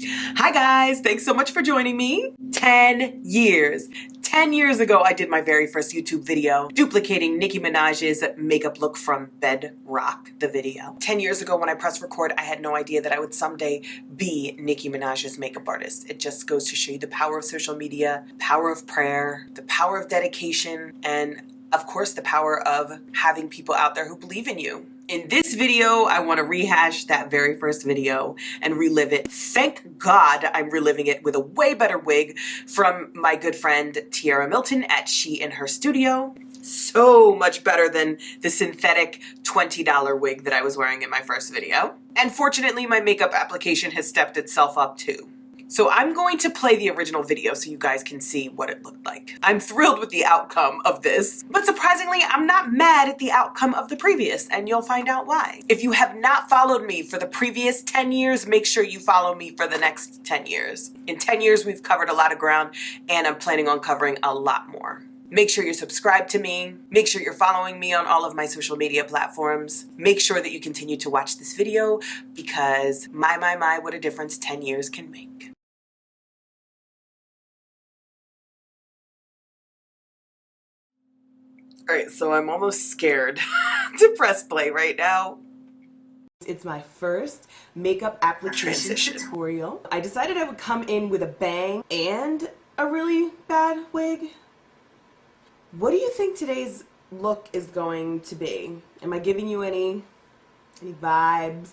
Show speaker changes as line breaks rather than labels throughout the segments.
Hi guys, thanks so much for joining me. 10 years. 10 years ago, I did my very first YouTube video duplicating Nicki Minaj's makeup look from Bedrock, the video. 10 years ago when I pressed record, I had no idea that I would someday be Nicki Minaj's makeup artist. It just goes to show you the power of social media, power of prayer, the power of dedication, and of course the power of having people out there who believe in you. In this video, I want to rehash that very first video and relive it. Thank God I'm reliving it with a way better wig from my good friend Tiara Milton at She in Her Studio. So much better than the synthetic $20 wig that I was wearing in my first video. And fortunately, my makeup application has stepped itself up too. So I'm going to play the original video so you guys can see what it looked like. I'm thrilled with the outcome of this, but surprisingly, I'm not mad at the outcome of the previous, and you'll find out why. If you have not followed me for the previous 10 years, make sure you follow me for the next 10 years. In 10 years, we've covered a lot of ground, and I'm planning on covering a lot more. Make sure you're subscribed to me. Make sure you're following me on all of my social media platforms. Make sure that you continue to watch this video because my, what a difference 10 years can make. All right, so I'm almost scared to press play right now. It's my first makeup application tutorial. I decided I would come in with a bang and a really bad wig. What do you think today's look is going to be? Am I giving you any vibes?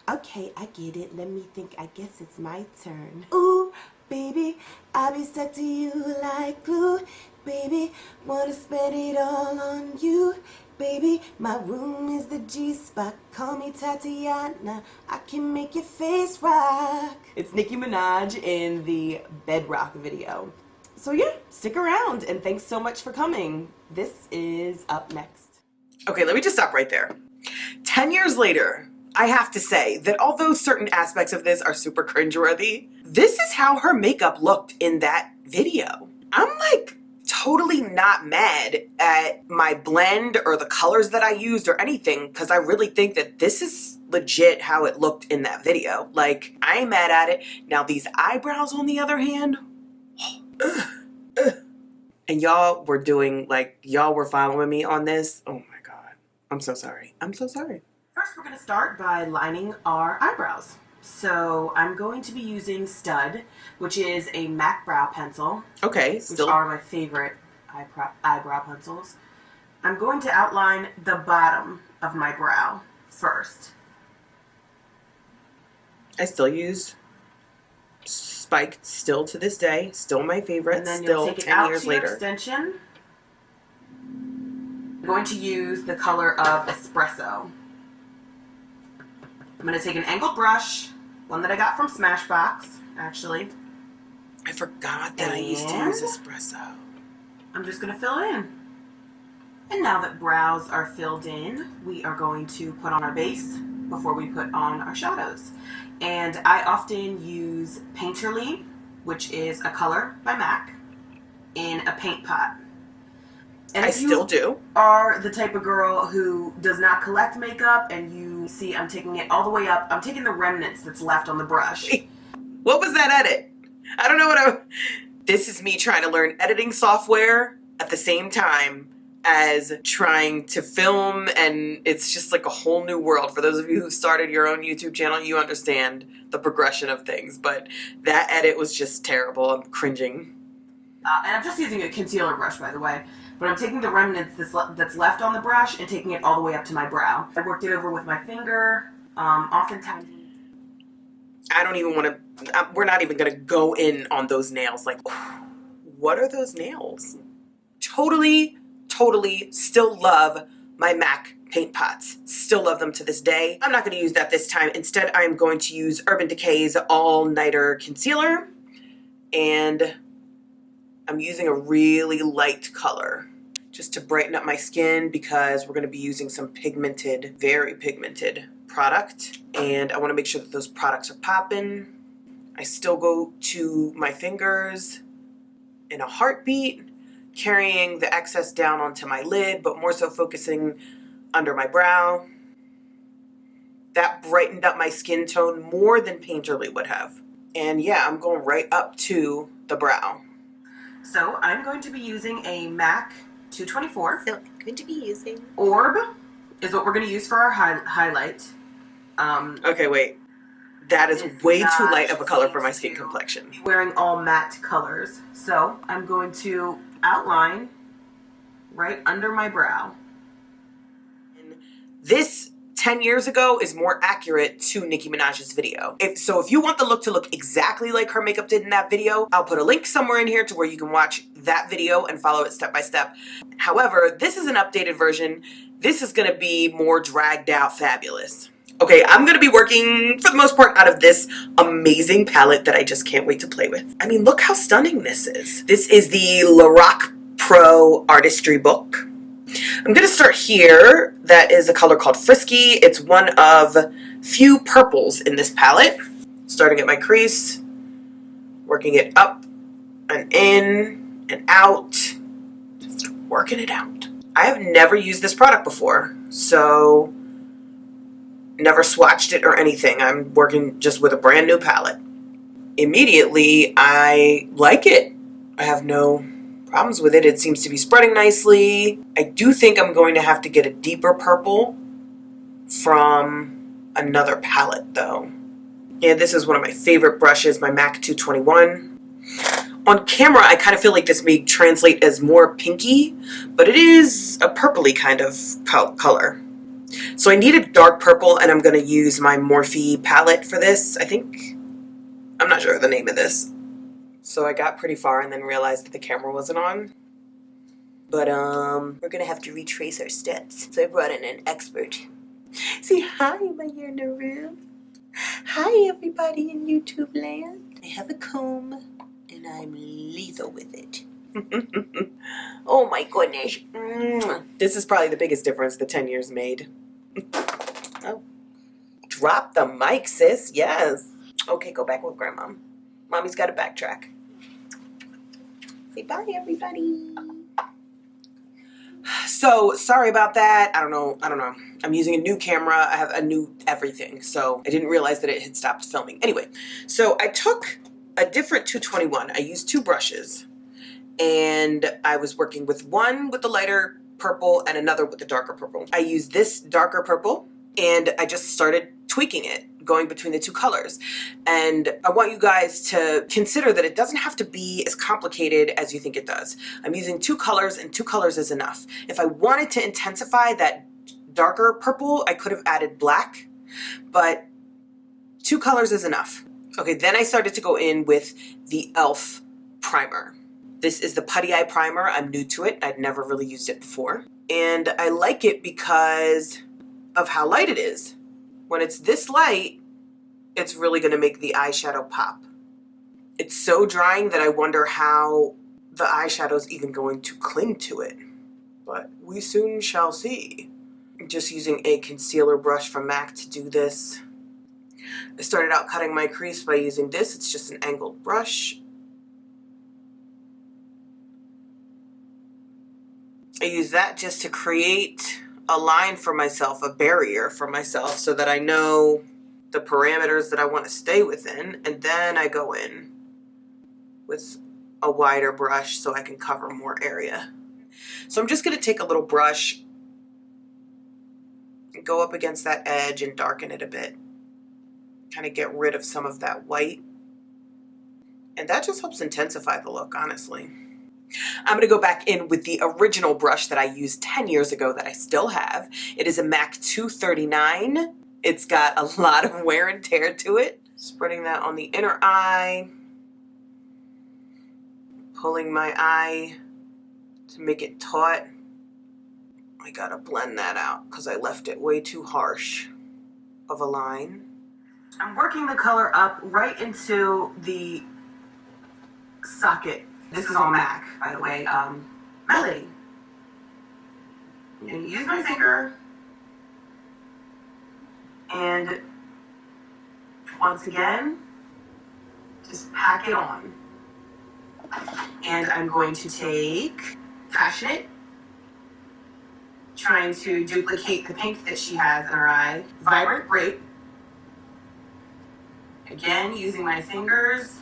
Okay, I get it. Let me think. I guess it's my turn. Ooh, baby, I'll be stuck to you like glue. Baby, wanna spend it all on you. Baby, my room is the G-spot. Call me Tatiana. I can make your face rock. It's Nicki Minaj in the Bedrock video. So yeah, stick around and thanks so much for coming. This is up next. Okay, let me just stop right there. 10 years later, I have to say that although certain aspects of this are super cringeworthy, this is how her makeup looked in that video. I'm like totally not mad at my blend or the colors that I used or anything because I really think that this is legit how it looked in that video. Like, I ain't mad at it. Now these eyebrows on the other hand, and y'all were doing like, y'all were following me on this. Oh my God, I'm so sorry. I'm so sorry. First, we're going to start by lining our eyebrows. So I'm going to be using Stud, which is a MAC brow pencil. Okay, still. Which are my favorite eyebrow pencils. I'm going to outline the bottom of my brow first. I still use Spiked still to this day. Still my favorite. And then still you'll take it 10 out years to later. Your extension. I'm going to use the color of Espresso. I'm going to take an angled brush, one that I got from Smashbox, actually. I forgot that I used to use Espresso. I'm just going to fill it in. And now that brows are filled in, we are going to put on our base before we put on our shadows. And I often use Painterly, which is a color by MAC, in a paint pot. And I still do. Are the type of girl who does not collect makeup and you see I'm taking it all the way up. I'm taking the remnants that's left on the brush. What was that edit? I don't know what This is me trying to learn editing software at the same time as trying to film, and it's just like a whole new world. For those of you who started your own YouTube channel, you understand the progression of things, but that edit was just terrible. I'm cringing. And I'm just using a concealer brush, by the way. But I'm taking the remnants that's left on the brush and taking it all the way up to my brow. I worked it over with my finger, oftentimes. I don't even want to, we're not even going to go in on those nails. Like, what are those nails? Totally still love my MAC paint pots. Still love them to this day. I'm not going to use that this time. Instead, I'm going to use Urban Decay's All Nighter Concealer. And I'm using a really light color just to brighten up my skin because we're going to be using some pigmented, very pigmented product. And I want to make sure that those products are popping. I still go to my fingers in a heartbeat, carrying the excess down onto my lid, but more so focusing under my brow. That brightened up my skin tone more than Painterly would have. And yeah, I'm going right up to the brow. So I'm going to be using a MAC 224.
So I'm going to be using
Orb is what we're going to use for our highlight. Okay, wait. That is way too light of a color for my skin complexion. Wearing all matte colors. So I'm going to outline right under my brow. And this 10 years ago is more accurate to Nicki Minaj's video. If you want the look to look exactly like her makeup did in that video, I'll put a link somewhere in here to where you can watch that video and follow it step by step. However, this is an updated version. This is gonna be more dragged out fabulous. Okay, I'm gonna be working for the most part out of this amazing palette that I just can't wait to play with. I mean, look how stunning this is. This is the LAROC Pro Artistry book. I'm gonna start here. That is a color called Frisky. It's one of few purples in this palette. Starting at my crease, working it up and in and out, just working it out. I have never used this product before, so never swatched it or anything. I'm working just with a brand new palette. Immediately, I like it. I have no problems with it. It seems to be spreading nicely. I do think I'm going to have to get a deeper purple from another palette though. And this is one of my favorite brushes, my MAC 221. On camera, I kind of feel like this may translate as more pinky, but it is a purpley kind of color. So I need a dark purple, and I'm going to use my Morphe palette for this, I think. I'm not sure of the name of this. So I got pretty far and then realized that the camera wasn't on. But we're going to have to retrace our steps. So I brought in an expert. Say hi, my year Naru. Hi, everybody in YouTube land. I have a comb, and I'm lethal with it. Oh my goodness. This is probably the biggest difference the 10 years made. Oh. Drop the mic, sis. Yes. Okay, go back with grandma. Mommy's got to backtrack. Say bye, everybody. So, sorry about that. I don't know. I'm using a new camera. I have a new everything. So, I didn't realize that it had stopped filming. Anyway, so I took a different 221. I used two brushes. And I was working with one with the lighter purple and another with the darker purple. I used this darker purple and I just started tweaking it, going between the two colors. And I want you guys to consider that it doesn't have to be as complicated as you think it does. I'm using two colors and two colors is enough. If I wanted to intensify that darker purple, I could have added black, but two colors is enough. Okay, then I started to go in with the e.l.f. primer. This is the Putty Eye Primer. I'm new to it. I'd never really used it before. And I like it because of how light it is. When it's this light, it's really going to make the eyeshadow pop. It's so drying that I wonder how the eyeshadow's even going to cling to it. But we soon shall see. I'm just using a concealer brush from MAC to do this. I started out cutting my crease by using this. It's just an angled brush. I use that just to create a line for myself, a barrier for myself, so that I know the parameters that I want to stay within, and then I go in with a wider brush so I can cover more area. So I'm just going to take a little brush and go up against that edge and darken it a bit, kind of get rid of some of that white, and that just helps intensify the look, honestly. I'm going to go back in with the original brush that I used 10 years ago that I still have. It is a MAC 239. It's got a lot of wear and tear to it. Spreading that on the inner eye. Pulling my eye to make it taut. I gotta blend that out because I left it way too harsh of a line. I'm working the color up right into the socket. This is all MAC, by the way. Melody. I'm going to use my finger. And once again, just pack it on. And I'm going to take Passionate, trying to duplicate the pink that she has in her eye. Vibrant Grape. Again, using my fingers,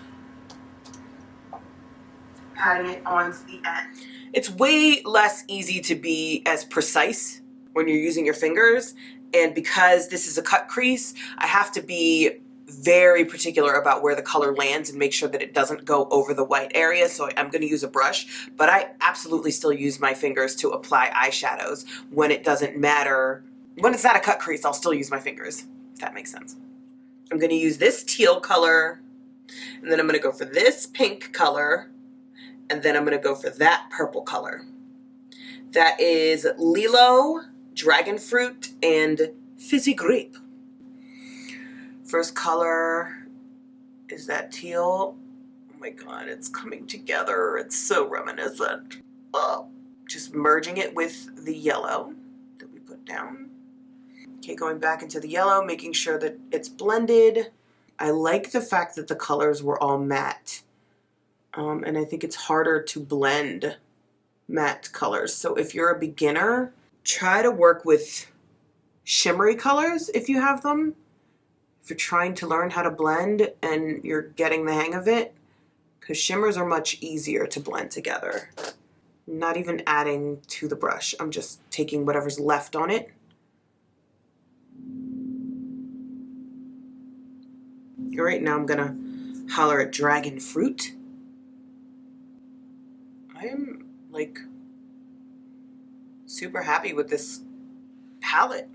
patting it on the end. It's way less easy to be as precise when you're using your fingers, and because this is a cut crease, I have to be very particular about where the color lands and make sure that it doesn't go over the white area, so I'm going to use a brush, but I absolutely still use my fingers to apply eyeshadows when it doesn't matter. When it's not a cut crease, I'll still use my fingers, if that makes sense. I'm going to use this teal color, and then I'm going to go for this pink color, and then I'm going to go for that purple color. That is Lilo, Dragon Fruit, and Fizzy Grape. First color is that teal. Oh my god, it's coming together. It's so reminiscent. Oh, just merging it with the yellow that we put down. Okay, going back into the yellow, making sure that it's blended. I like the fact that the colors were all matte. And I think it's harder to blend matte colors. So if you're a beginner, try to work with shimmery colors if you have them. If you're trying to learn how to blend and you're getting the hang of it, because shimmers are much easier to blend together. I'm not even adding to the brush. I'm just taking whatever's left on it. All right, now I'm gonna holler at Dragon Fruit. I am like super happy with this palette.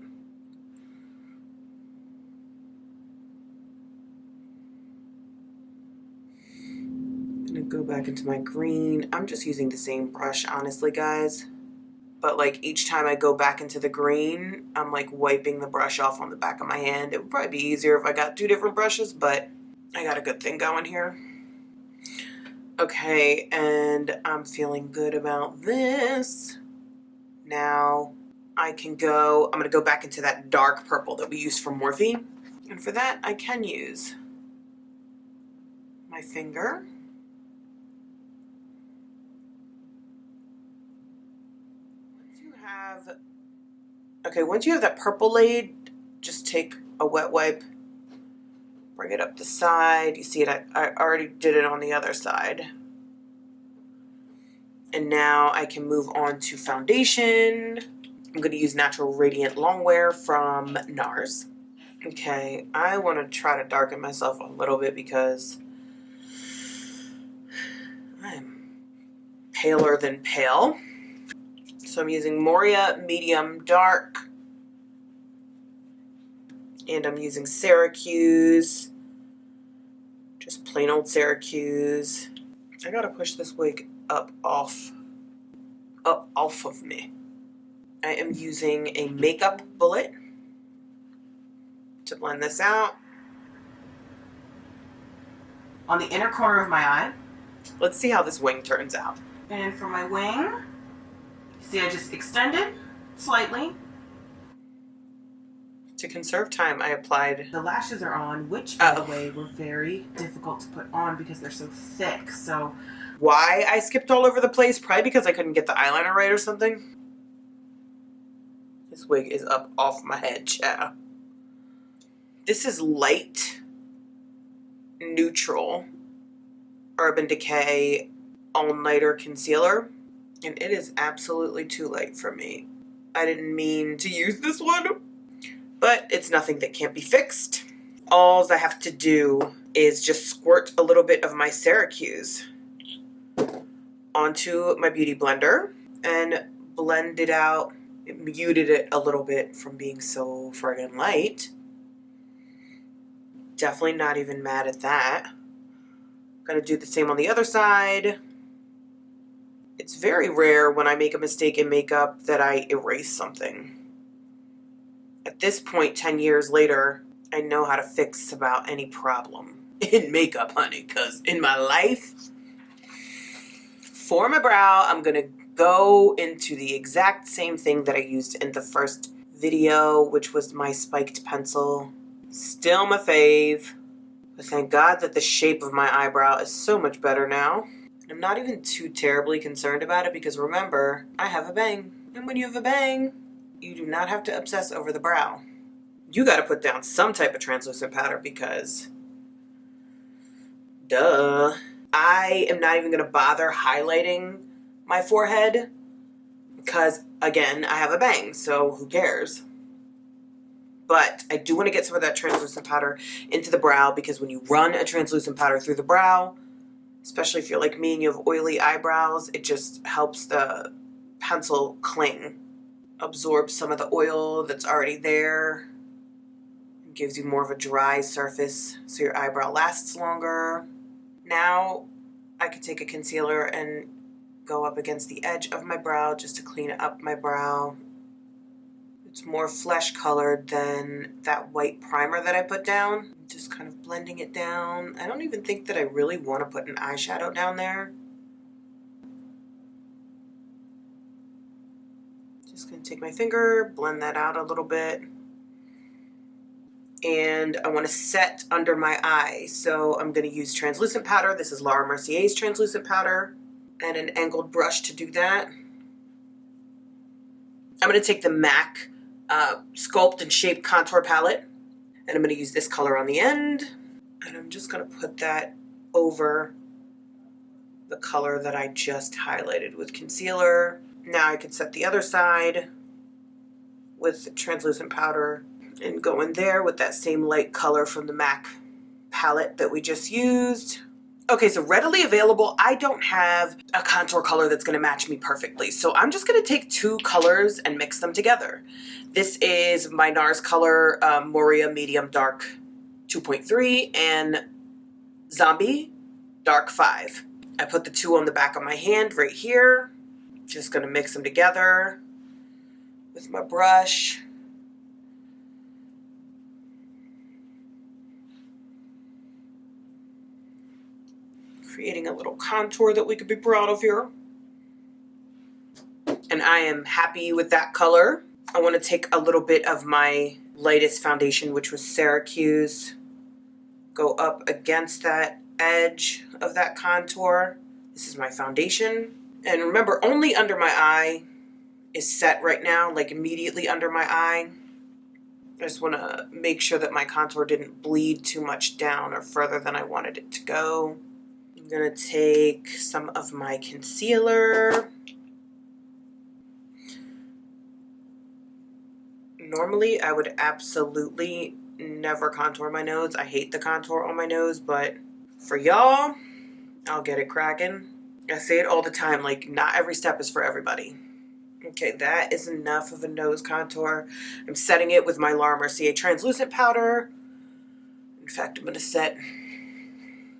I'm gonna go back into my green. I'm just using the same brush, honestly, guys. But like each time I go back into the green, I'm like wiping the brush off on the back of my hand. It would probably be easier if I got two different brushes, but I got a good thing going here. Okay, and I'm feeling good about this. Now I can go, I'm gonna go back into that dark purple that we used for Morphe. And for that, I can use my finger. Once you have that purple laid, just take a wet wipe, bring it up the side. You see it, I already did it on the other side. And now I can move on to foundation. I'm going to use Natural Radiant Longwear from NARS. Okay, I want to try to darken myself a little bit because I'm paler than pale. So I'm using Moria Medium Dark, and I'm using Syracuse, just plain old Syracuse. I gotta push this wig up off of me. I am using a makeup bullet to blend this out on the inner corner of my eye. Let's see how this wing turns out. And for my wing, see, I just extended slightly. To conserve time, I applied... The lashes are on, which, by the way, were very difficult to put on because they're so thick, so... Why I skipped all over the place? Probably because I couldn't get the eyeliner right or something. This wig is up off my head, child. This is light, neutral, Urban Decay All-Nighter Concealer. And it is absolutely too light for me. I didn't mean to use this one, but it's nothing that can't be fixed. All I have to do is just squirt a little bit of my Syracuse onto my beauty blender and blend it out. It muted it a little bit from being so friggin' light. Definitely not even mad at that. Gonna do the same on the other side. It's very rare when I make a mistake in makeup that I erase something. At this point, 10 years later, I know how to fix about any problem in makeup, honey, because in my life, for my brow, I'm going to go into the exact same thing that I used in the first video, which was my spiked pencil. Still my fave, but thank God that the shape of my eyebrow is so much better now. I'm not even too terribly concerned about it because remember, I have a bang. And when you have a bang, you do not have to obsess over the brow. You got to put down some type of translucent powder because Duh. I am not even going to bother highlighting my forehead because, again, I have a bang, so who cares? But I do want to get some of that translucent powder into the brow because when you run a translucent powder through the brow, especially if you're like me and you have oily eyebrows, it just helps the pencil cling, absorb some of the oil that's already there, gives you more of a dry surface so your eyebrow lasts longer. Now I could take a concealer and go up against the edge of my brow just to clean up my brow. It's more flesh colored than that white primer that I put down. Just kind of blending it down. I don't even think that I really want to put an eyeshadow down there. Just gonna take my finger, blend that out a little bit. And I want to set under my eye. So I'm going to use translucent powder. This is Laura Mercier's translucent powder and an angled brush to do that. I'm going to take the MAC Sculpt and Shape Contour Palette and I'm going to use this color on the end. And I'm just going to put that over the color that I just highlighted with concealer. Now I can set the other side with translucent powder and go in there with that same light color from the MAC palette that we just used. Okay, so readily available, I don't have a contour color that's gonna match me perfectly. So I'm just gonna take two colors and mix them together. This is my NARS color, Moria Medium Dark 2.3 and Zombie Dark 5. I put the two on the back of my hand right here. Just gonna mix them together with my brush. Creating a little contour that we could be proud of here. And I am happy with that color. I want to take a little bit of my lightest foundation, which was Syracuse, go up against that edge of that contour. This is my foundation. And remember, only under my eye is set right now, like immediately under my eye. I just want to make sure that my contour didn't bleed too much down or further than I wanted it to go. I'm going to take some of my concealer. Normally, I would absolutely never contour my nose. I hate the contour on my nose, but for y'all, I'll get it cracking. I say it all the time, like not every step is for everybody. Okay, that is enough of a nose contour. I'm setting it with my Laura Mercier translucent powder. In fact, I'm going to set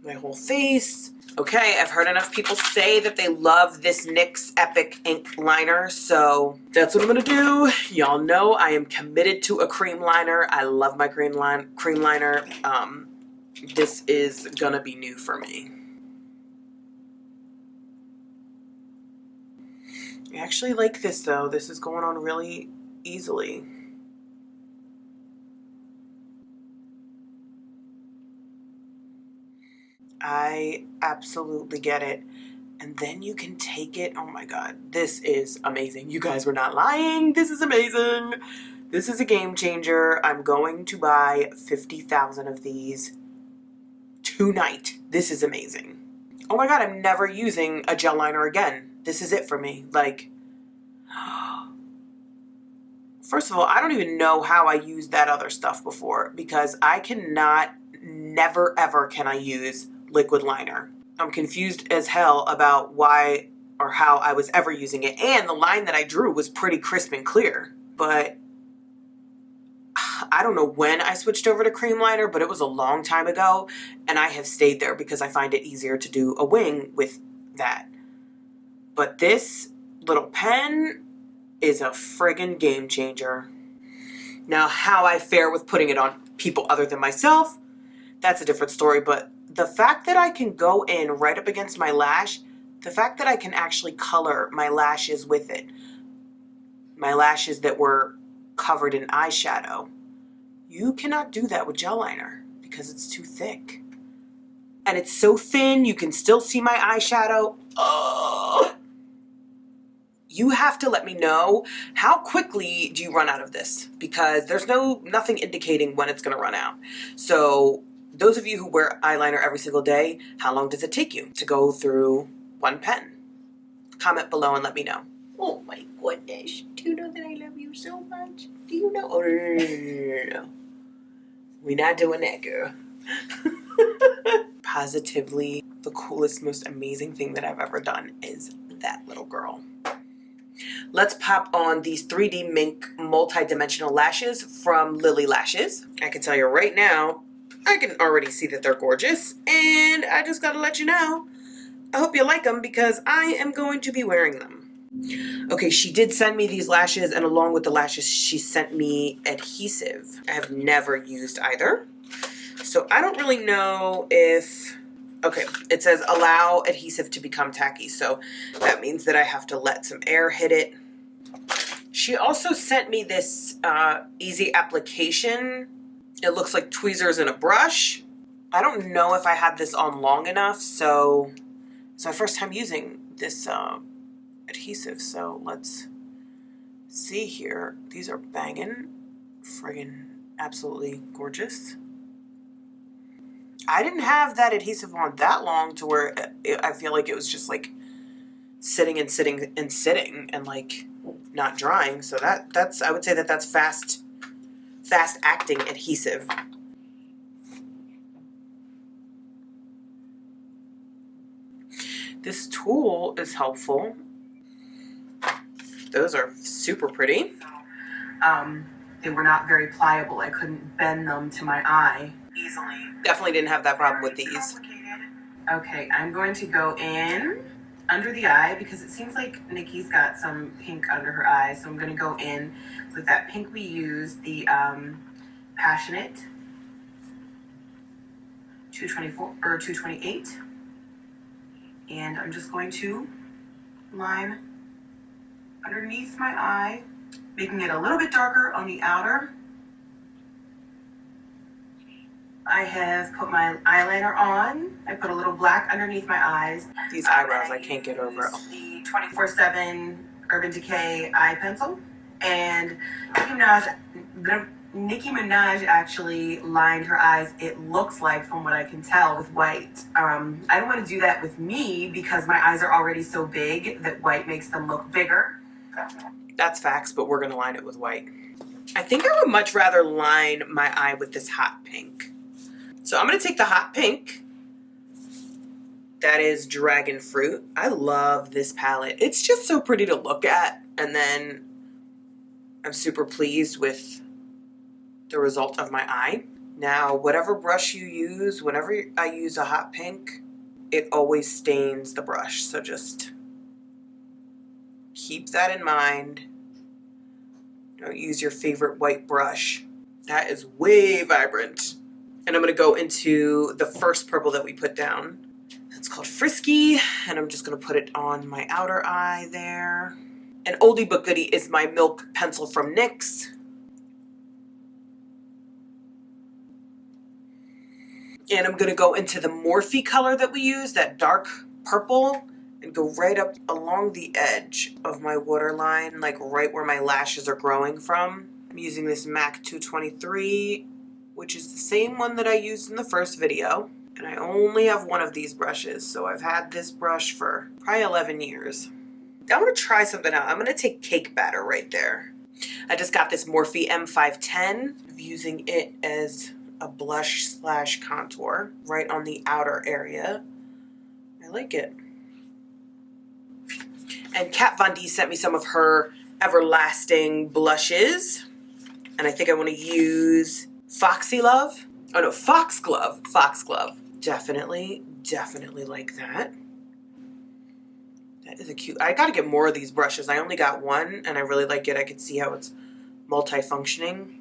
my whole face. Okay, I've heard enough people say that they love this NYX Epic Ink Liner, so that's what I'm gonna do. Y'all know I am committed to a cream liner. I love my cream liner. This is gonna be new for me. I actually like this though. This is going on really easily. I absolutely get it. And then you can take it. Oh my God, this is amazing. You guys were not lying. This is amazing. This is a game changer. I'm going to buy 50,000 of these tonight. This is amazing. Oh my God, I'm never using a gel liner again. This is it for me. Like, first of all, I don't even know how I used that other stuff before because I cannot, never ever can I use liquid liner. I'm confused as hell about why or how I was ever using it. And the line that I drew was pretty crisp and clear. But I don't know when I switched over to cream liner, but it was a long time ago. And I have stayed there because I find it easier to do a wing with that. But this little pen is a friggin' game changer. Now, how I fare with putting it on people other than myself, that's a different story. But the fact that I can go in right up against my lash, the fact that I can actually color my lashes with it, my lashes that were covered in eyeshadow, you cannot do that with gel liner because it's too thick. And it's so thin, you can still see my eyeshadow. Oh. You have to let me know, how quickly do you run out of this? Because there's nothing indicating when it's gonna run out. So Those of you who wear eyeliner every single day, how long does it take you to go through one pen? Comment below and let me know. Oh my goodness. Do you know that I love you so much? Do you know? Oh, no. We're not doing that, girl. Positively, the coolest, most amazing thing that I've ever done is that little girl. Let's pop on these 3D Mink multi-dimensional lashes from Lilly Lashes. I can tell you right now, I can already see that they're gorgeous. And I just gotta let you know, I hope you like them because I am going to be wearing them. Okay, she did send me these lashes, and along with the lashes, she sent me adhesive. I have never used either. So I don't really know if... Okay, it says allow adhesive to become tacky. So that means that I have to let some air hit it. She also sent me this easy application. It looks like tweezers and a brush. I don't know if I had this on long enough, so it's my first time using this adhesive. So let's see here. These are banging, friggin' absolutely gorgeous. I didn't have that adhesive on that long to where I feel like it was just like sitting and sitting and sitting and like not drying. So that's I would say that that's fast acting adhesive. This tool is helpful. Those are super pretty. They were not very pliable. I couldn't bend them to my eye easily. Definitely didn't have that problem with these. Okay, I'm going to go in under the eye because it seems like Nicki's got some pink under her eye. So I'm going to go in with that pink we used, the Passionate 224 or 228. And I'm just going to line underneath my eye, making it a little bit darker on the outer. I have put my eyeliner on. I put a little black underneath my eyes. These eyebrows I can't get over. The 24/7 Urban Decay eye pencil. And Nicki Minaj actually lined her eyes, it looks like, from what I can tell, with white. I don't want to do that with me because my eyes are already so big that white makes them look bigger. That's facts, but we're going to line it with white. I think I would much rather line my eye with this hot pink. So I'm going to take the hot pink. That is Dragon Fruit. I love this palette. It's just so pretty to look at. And then I'm super pleased with the result of my eye. Now, whatever brush you use, whenever I use a hot pink, it always stains the brush. So just keep that in mind. Don't use your favorite white brush. That is way vibrant. And I'm going to go into the first purple that we put down. It's called Frisky, and I'm just going to put it on my outer eye there. And oldie but goodie is my Milk pencil from NYX. And I'm going to go into the Morphe color that we use, that dark purple, and go right up along the edge of my waterline, like right where my lashes are growing from. I'm using this MAC 223, which is the same one that I used in the first video. And I only have one of these brushes, so I've had this brush for probably 11 years. I'm going to try something out. I'm going to take cake batter right there. I just got this Morphe M510. I'm using it as a blush slash contour right on the outer area. I like it. And Kat Von D sent me some of her Everlasting blushes. And I think I want to use FOXGLOVE. Oh no, FOXGLOVE. FOXGLOVE. Definitely like that. That is a cute... I gotta get more of these brushes. I only got one and I really like it. I can see how it's multifunctioning.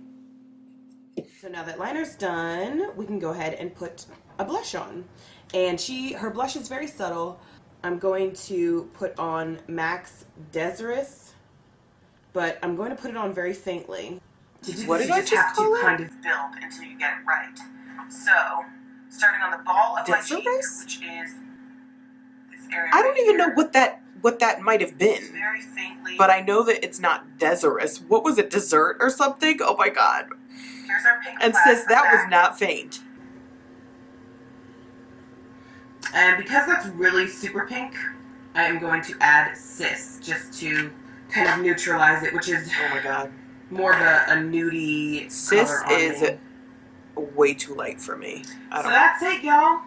So now that liner's done, we can go ahead and put a blush on. And her blush is very subtle. I'm going to put on MAC's Desirous, but I'm going to put it on very faintly. What did I just call it? Kind of build until you get it right. So, starting on the ball of my cheek, which is this area. I don't even know what that might have been. Very faintly. But I know that it's not Desirous. What was it? Dessert or something? Oh my god. Here's our pink. And sis, that was not faint. And because that's really super pink, I am going to add Cis just to kind of neutralize it, which is,
oh my god,
more of a nudie
Cis
color on
is
me.
Way too light for me.
So that's it, y'all.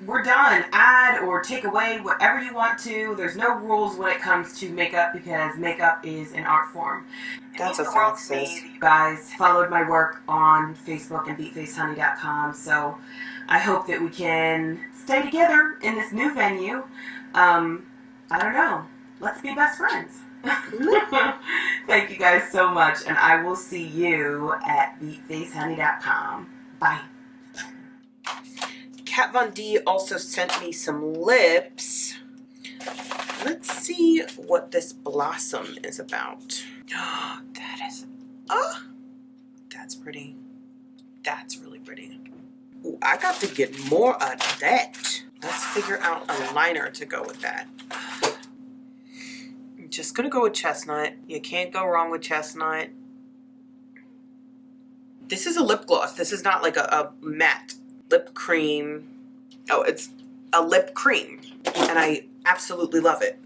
We're done. Add or take away whatever you want to. There's no rules when it comes to makeup because makeup is an art form.
That's a fact, sis.
You guys followed my work on Facebook and BeatFaceHoney.com, so I hope that we can stay together in this new venue. I don't know. Let's be best friends. Thank you guys so much, and I will see you at BeatFaceHoney.com. Bye.
Kat Von D also sent me some lips. Let's see what this blossom is about. That is, that's pretty. That's really pretty. Ooh, I got to get more of that. Let's figure out a liner to go with that. I'm just gonna go with Chestnut. You can't go wrong with Chestnut. This is a lip gloss. This is not like a matte lip cream. Oh, it's a lip cream, and I absolutely love it.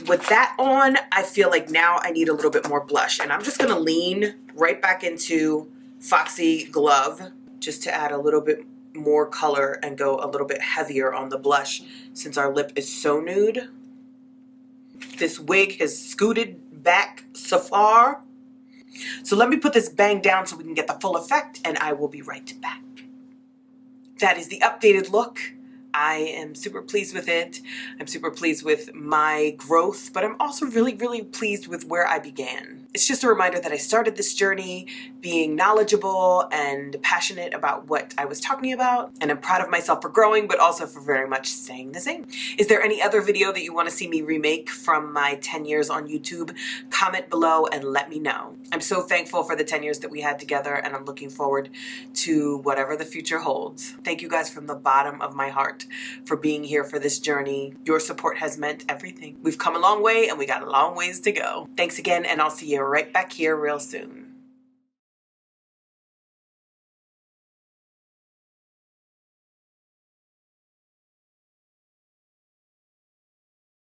With that on, I feel like now I need a little bit more blush, and I'm just gonna lean right back into FOXGLOVE just to add a little bit more color and go a little bit heavier on the blush since our lip is so nude. This wig has scooted back so far. So let me put this bang down so we can get the full effect, and I will be right back. That is the updated look. I am super pleased with it. I'm super pleased with my growth, but I'm also really, really pleased with where I began. It's just a reminder that I started this journey being knowledgeable and passionate about what I was talking about, and I'm proud of myself for growing, but also for very much staying the same. Is there any other video that you want to see me remake from my 10 years on YouTube? Comment below and let me know. I'm so thankful for the 10 years that we had together, and I'm looking forward to whatever the future holds. Thank you guys from the bottom of my heart for being here for this journey. Your support has meant everything. We've come a long way, and we got a long ways to go. Thanks again, and I'll see you right back here real soon.